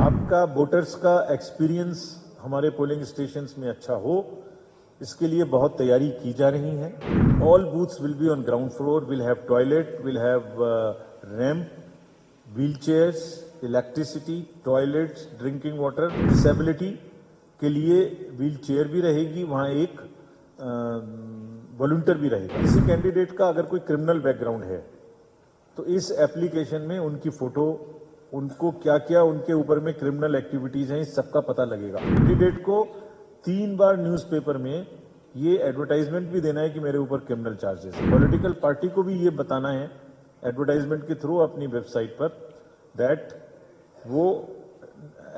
आपका वोटर्स का एक्सपीरियंस हमारे पोलिंग स्टेशंस में अच्छा हो, इसके लिए बहुत तैयारी की जा रही है। All booths will be on ground floor, will have toilet, will have ramp, wheel chairs, electricity, toilets, drinking water. Disability के लिए व्हील चेयर भी रहेगी, वहां एक वॉलंटियर भी रहेगा। किसी कैंडिडेट का अगर कोई क्रिमिनल बैकग्राउंड है तो इस एप्लीकेशन में उनकी फोटो, उनको क्या क्या उनके ऊपर में क्रिमिनल एक्टिविटीज हैं, इस सबका पता लगेगा। कैंडिडेट को 3 बार न्यूज़पेपर में ये एडवर्टाइजमेंट भी देना है कि मेरे ऊपर क्रिमिनल चार्जेस है। पॉलिटिकल पार्टी को भी ये बताना है एडवर्टाइजमेंट के थ्रू अपनी वेबसाइट पर दैट वो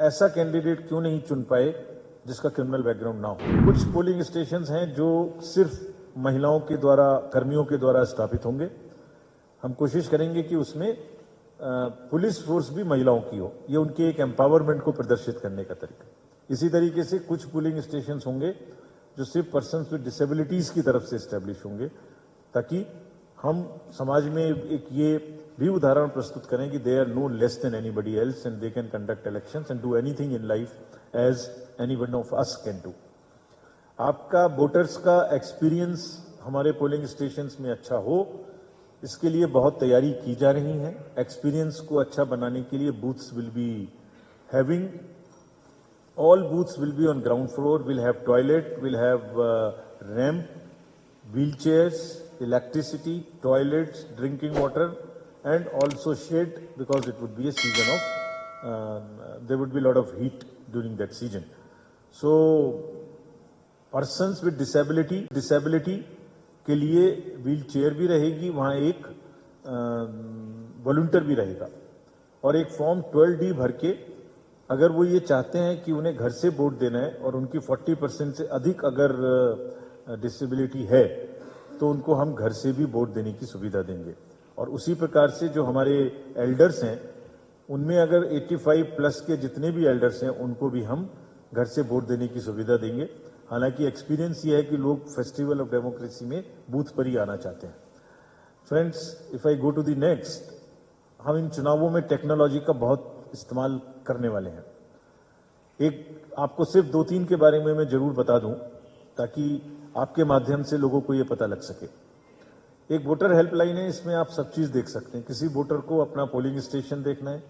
ऐसा कैंडिडेट क्यों नहीं चुन पाए जिसका क्रिमिनल बैकग्राउंड ना हो। कुछ पोलिंग स्टेशंस हैं जो सिर्फ महिलाओं के द्वारा, कर्मियों के द्वारा स्थापित होंगे। हम कोशिश करेंगे कि उसमें पुलिस फोर्स भी महिलाओं की हो, ये उनके एक एम्पावरमेंट को प्रदर्शित करने का तरीका। इसी तरीके से कुछ पोलिंग स्टेशन होंगे जो सिर्फ पर्सन्स विद डिसेबिलिटीज की तरफ से स्टैब्लिश होंगे, ताकि हम समाज में एक ये भी उदाहरण प्रस्तुत करें कि they are no less than anybody else and they can conduct elections and do anything in life as any one of us can do. आपका वोटर्स का एक्सपीरियंस हमारे पोलिंग स्टेशंस में अच्छा हो, इसके लिए बहुत तैयारी की जा रही है। एक्सपीरियंस को अच्छा बनाने के लिए booths will be having, all booths will be on ground floor, will have toilet, will have ramp, wheelchairs, electricity, toilets, drinking water, and also shade, because it would be a season of there would be a lot of heat during that season. So persons with disability के लिए wheel chair भी रहेगी, वहां एक volunteer भी रहेगा, और एक फॉर्म 12D भर के अगर वो ये चाहते हैं कि उन्हें घर से वोट देना है और उनकी 40% से अधिक अगर डिसेबिलिटी है तो उनको हम घर से भी वोट देने की सुविधा देंगे। और उसी प्रकार से जो हमारे एल्डर्स हैं उनमें अगर 85 प्लस के जितने भी एल्डर्स हैं उनको भी हम घर से वोट देने की सुविधा देंगे। हालांकि एक्सपीरियंस ये है कि लोग फेस्टिवल ऑफ डेमोक्रेसी में बूथ पर ही आना चाहते हैं। Friends, if I go to the next, हम इन चुनावों में टेक्नोलॉजी का बहुत इस्तेमाल करने वाले हैं। एक आपको सिर्फ 2-3 के बारे में मैं जरूर बता दूं ताकि आपके माध्यम से लोगों को यह पता लग सके। एक वोटर हेल्पलाइन है, इसमें आप सब चीज देख सकते हैं। किसी वोटर को अपना पोलिंग स्टेशन देखना है,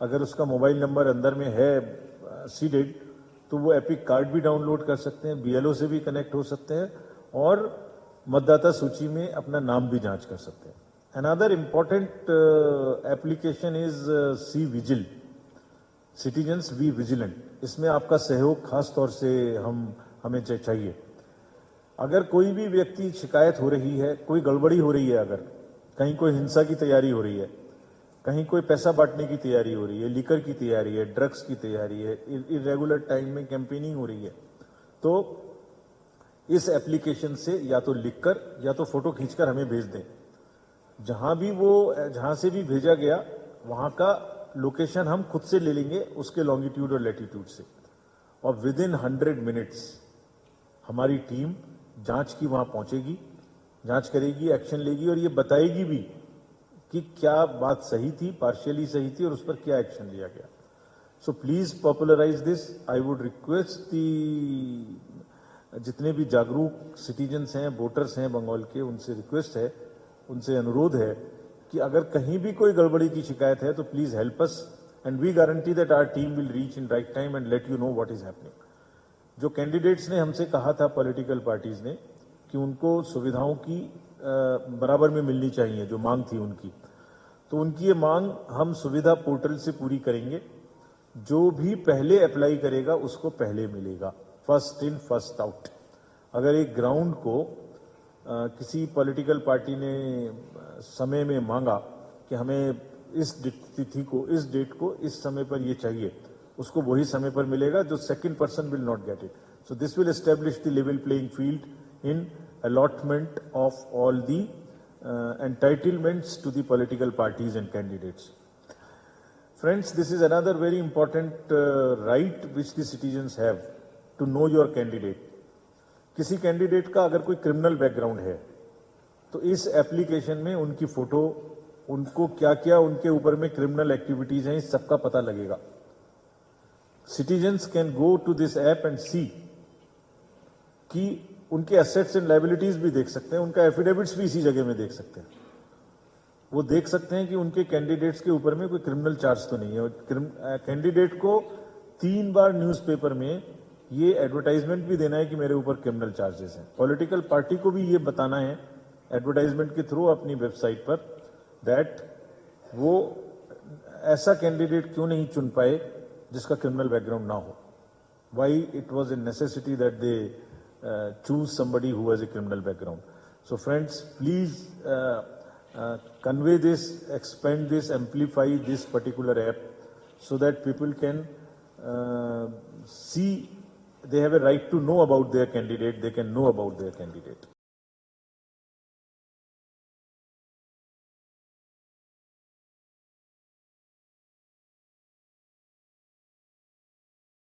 अगर उसका मोबाइल नंबर अंदर में है सीडेड तो वो एपिक कार्ड भी डाउनलोड कर सकते हैं, बीएलओ से भी कनेक्ट हो सकते हैं और मतदाता सूची में अपना नाम भी जांच कर सकते हैं। Another important application is C vigil, citizens be vigilant. इसमें आपका सहयोग खास तौर से हमें चाहिए। अगर कोई भी व्यक्ति शिकायत हो रही है, कोई गड़बड़ी हो रही है, अगर कहीं कोई हिंसा की तैयारी हो रही है, कहीं कोई पैसा बांटने की तैयारी हो रही है, लिकर की तैयारी है, ड्रग्स की तैयारी है, इरेगुलर टाइम में कैंपेनिंग हो रही है, तो इस एप्लीकेशन से या तो लिखकर या तो फोटो खींचकर हमें भेज दें। जहां से भी भेजा गया वहां का लोकेशन हम खुद से ले लेंगे, उसके लॉन्गिट्यूड और लैटिट्यूड से, और विद इन 100 मिनट्स हमारी टीम जांच की वहां पहुंचेगी, जांच करेगी, एक्शन लेगी और ये बताएगी भी कि क्या बात सही थी, पार्शियली सही थी और उस पर क्या एक्शन लिया गया। So please popularise this. I would request the जितने भी जागरूक सिटीजन्स हैं, वोटर्स हैं बंगाल के, उनसे रिक्वेस्ट है, उनसे अनुरोध है कि अगर कहीं भी कोई गड़बड़ी की शिकायत है तो please help us and we guarantee that our team will reach in right time and let you know what is happening. जो कैंडिडेट्स ने हमसे कहा था, पॉलिटिकल पार्टीज ने, कि उनको सुविधाओं की बराबर में मिलनी चाहिए, जो मांग थी उनकी, तो उनकी ये मांग हम सुविधा पोर्टल से पूरी करेंगे। जो भी पहले अप्लाई करेगा उसको पहले मिलेगा, फर्स्ट इन फर्स्ट आउट। अगर एक ग्राउंड को किसी पॉलिटिकल पार्टी ने समय में मांगा कि हमें इस तिथि को, इस डेट को, इस समय पर ये चाहिए, उसको वही समय पर मिलेगा, जो second person will not get it. So this will establish the level playing field in allotment of all the entitlements to the political parties and candidates. Friends, this is another very important right which the citizens have to know your candidate. किसी candidate का अगर कोई criminal background है तो इस application में उनकी photo, उनको क्या क्या उनके ऊपर में क्रिमिनल एक्टिविटीज हैं, इस सबका पता लगेगा। citizens can go to this app and see कि उनके एसेट्स एंड लायबिलिटीज भी देख सकते हैं, उनका एफिडेविट्स भी इसी जगह में देख सकते हैं। वो देख सकते हैं कि उनके कैंडिडेट्स के ऊपर में कोई क्रिमिनल चार्ज तो नहीं है। और कैंडिडेट को 3 बार न्यूज़पेपर में ये एडवर्टाइजमेंट भी देना है कि मेरे ऊपर क्रिमिनल चार्जेस हैं। पॉलिटिकल पार्टी को भी ये बताना है एडवर्टाइजमेंट के थ्रू अपनी वेबसाइट पर दैट वो ऐसा कैंडिडेट क्यों नहीं चुन पाए जिसका क्रिमिनल बैकग्राउंड ना हो। Why it was a necessity that they choose somebody who has a criminal background. So friends, please convey this, expand this, amplify this particular app so that people can see they have a right to know about their candidate, they can know about their candidate.